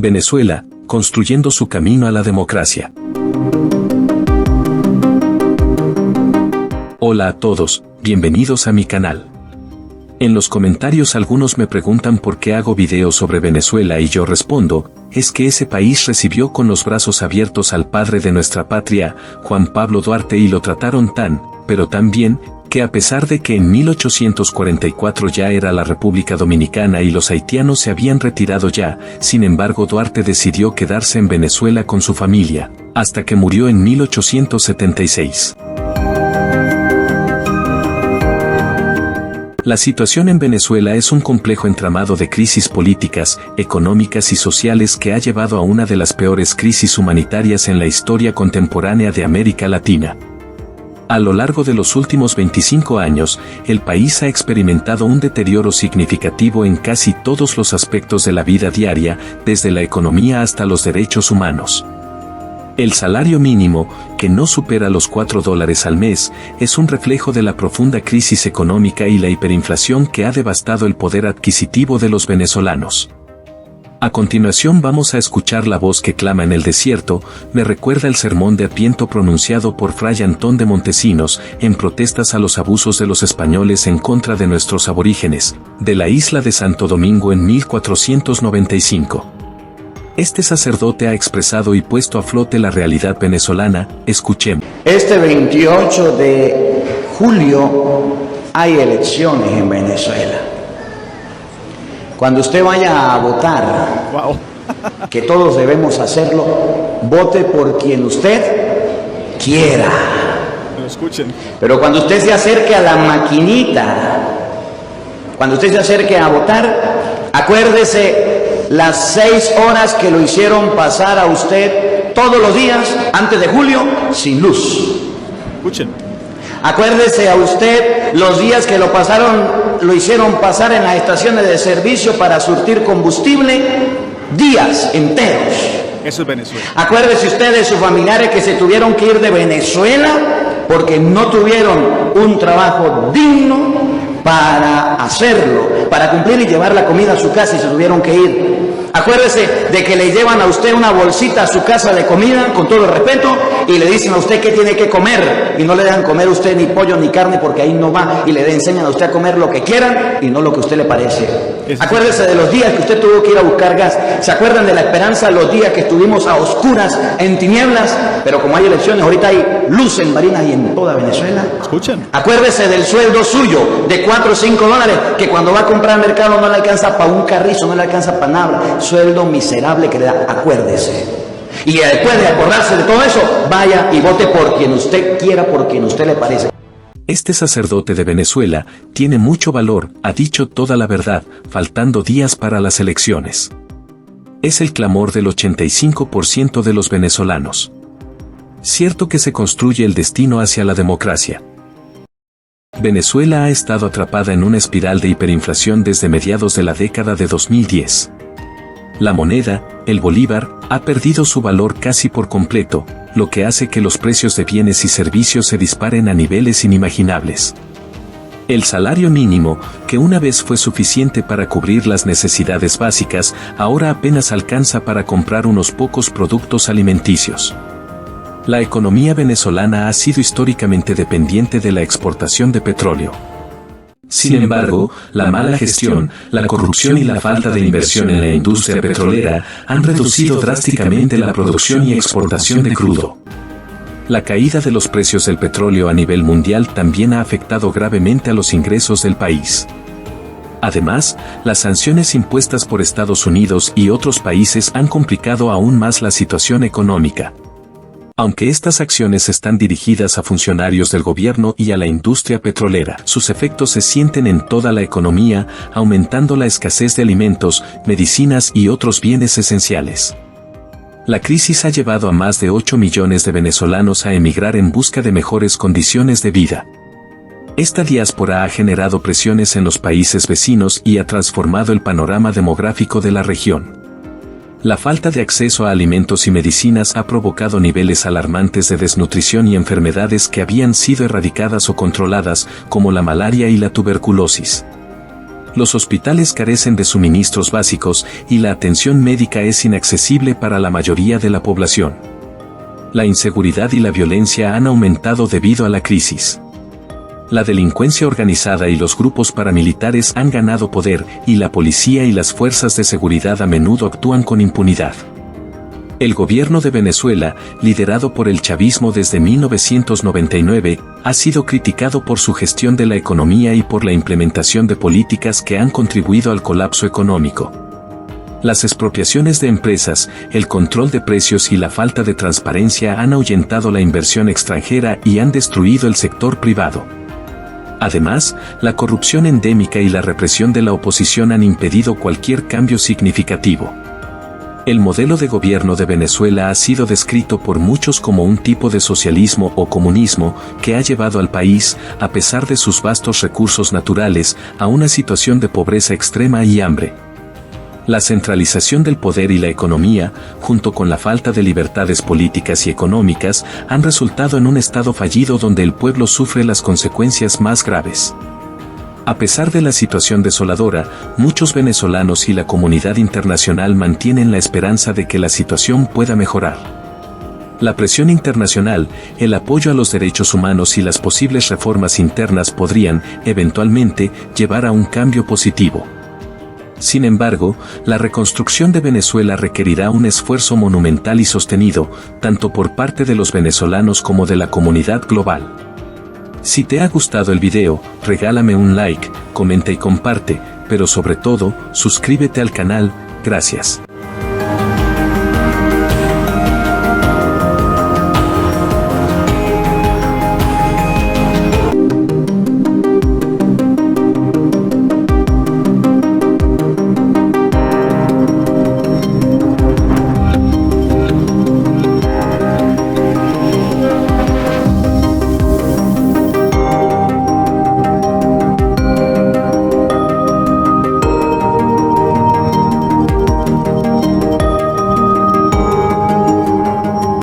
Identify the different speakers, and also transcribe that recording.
Speaker 1: Venezuela, construyendo su camino a la democracia. Hola a todos, bienvenidos a mi canal. En los comentarios algunos me preguntan por qué hago videos sobre Venezuela y yo respondo, es que ese país recibió con los brazos abiertos al padre de nuestra patria, Juan Pablo Duarte, y lo trataron pero tan bien, que a pesar de que en 1844 ya era la República Dominicana y los haitianos se habían retirado ya, sin embargo Duarte decidió quedarse en Venezuela con su familia, hasta que murió en 1876. La situación en Venezuela es un complejo entramado de crisis políticas, económicas y sociales que ha llevado a una de las peores crisis humanitarias en la historia contemporánea de América Latina. A lo largo de los últimos 25 años, el país ha experimentado un deterioro significativo en casi todos los aspectos de la vida diaria, desde la economía hasta los derechos humanos. El salario mínimo, que no supera los $4 al mes, es un reflejo de la profunda crisis económica y la hiperinflación que ha devastado el poder adquisitivo de los venezolanos. A continuación vamos a escuchar la voz que clama en el desierto. Me recuerda el sermón de Adviento pronunciado por Fray Antón de Montesinos, en protestas a los abusos de los españoles en contra de nuestros aborígenes, de la isla de Santo Domingo en 1495. Este sacerdote ha expresado y puesto a flote la realidad venezolana. Escuchemos.
Speaker 2: Este 28 de julio hay elecciones en Venezuela. Cuando usted vaya a votar, que todos debemos hacerlo, vote por quien usted quiera. Pero cuando usted se acerque a la maquinita, cuando usted se acerque a votar, acuérdese las 6 horas que lo hicieron pasar a usted todos los días antes de julio sin luz.
Speaker 3: Escuchen.
Speaker 2: Acuérdese a usted los días que lo hicieron pasar en las estaciones de servicio para surtir combustible, días enteros.
Speaker 3: Eso es Venezuela.
Speaker 2: Acuérdese usted de sus familiares que se tuvieron que ir de Venezuela porque no tuvieron un trabajo digno para hacerlo, para cumplir y llevar la comida a su casa y se tuvieron que ir. Acuérdese de que le llevan a usted una bolsita a su casa de comida, con todo el respeto, y le dicen a usted qué tiene que comer, y no le dejan comer a usted ni pollo ni carne porque ahí no va, y le enseñan a usted a comer lo que quieran y no lo que a usted le parece. Acuérdese de los días que usted tuvo que ir a buscar gas. ¿Se acuerdan de la esperanza, los días que estuvimos a oscuras, en tinieblas? Pero como hay elecciones, ahorita hay luz en Barinas y en toda Venezuela.
Speaker 3: Escuchen.
Speaker 2: Acuérdese del sueldo suyo de $4 o $5, que cuando va a comprar al mercado no le alcanza para un carrizo, no le alcanza para nada. Sueldo miserable que le da. Acuérdese. Y después de acordarse de todo eso, vaya y vote por quien usted quiera, por quien usted le parece.
Speaker 1: Este sacerdote de Venezuela tiene mucho valor, ha dicho toda la verdad, faltando días para las elecciones. Es el clamor del 85% de los venezolanos. Cierto que se construye el destino hacia la democracia. Venezuela ha estado atrapada en una espiral de hiperinflación desde mediados de la década de 2010. La moneda, el bolívar, ha perdido su valor casi por completo, lo que hace que los precios de bienes y servicios se disparen a niveles inimaginables. El salario mínimo, que una vez fue suficiente para cubrir las necesidades básicas, ahora apenas alcanza para comprar unos pocos productos alimenticios. La economía venezolana ha sido históricamente dependiente de la exportación de petróleo. Sin embargo, la mala gestión, la corrupción y la falta de inversión en la industria petrolera han reducido drásticamente la producción y exportación de crudo. La caída de los precios del petróleo a nivel mundial también ha afectado gravemente a los ingresos del país. Además, las sanciones impuestas por Estados Unidos y otros países han complicado aún más la situación económica. Aunque estas acciones están dirigidas a funcionarios del gobierno y a la industria petrolera, sus efectos se sienten en toda la economía, aumentando la escasez de alimentos, medicinas y otros bienes esenciales. La crisis ha llevado a más de 8 millones de venezolanos a emigrar en busca de mejores condiciones de vida. Esta diáspora ha generado presiones en los países vecinos y ha transformado el panorama demográfico de la región. La falta de acceso a alimentos y medicinas ha provocado niveles alarmantes de desnutrición y enfermedades que habían sido erradicadas o controladas, como la malaria y la tuberculosis. Los hospitales carecen de suministros básicos y la atención médica es inaccesible para la mayoría de la población. La inseguridad y la violencia han aumentado debido a la crisis. La delincuencia organizada y los grupos paramilitares han ganado poder y la policía y las fuerzas de seguridad a menudo actúan con impunidad. El gobierno de Venezuela, liderado por el chavismo desde 1999, ha sido criticado por su gestión de la economía y por la implementación de políticas que han contribuido al colapso económico. Las expropiaciones de empresas, el control de precios y la falta de transparencia han ahuyentado la inversión extranjera y han destruido el sector privado. Además, la corrupción endémica y la represión de la oposición han impedido cualquier cambio significativo. El modelo de gobierno de Venezuela ha sido descrito por muchos como un tipo de socialismo o comunismo que ha llevado al país, a pesar de sus vastos recursos naturales, a una situación de pobreza extrema y hambre. La centralización del poder y la economía, junto con la falta de libertades políticas y económicas, han resultado en un estado fallido donde el pueblo sufre las consecuencias más graves. A pesar de la situación desoladora, muchos venezolanos y la comunidad internacional mantienen la esperanza de que la situación pueda mejorar. La presión internacional, el apoyo a los derechos humanos y las posibles reformas internas podrían, eventualmente, llevar a un cambio positivo. Sin embargo, la reconstrucción de Venezuela requerirá un esfuerzo monumental y sostenido, tanto por parte de los venezolanos como de la comunidad global. Si te ha gustado el video, regálame un like, comenta y comparte, pero sobre todo, suscríbete al canal. Gracias.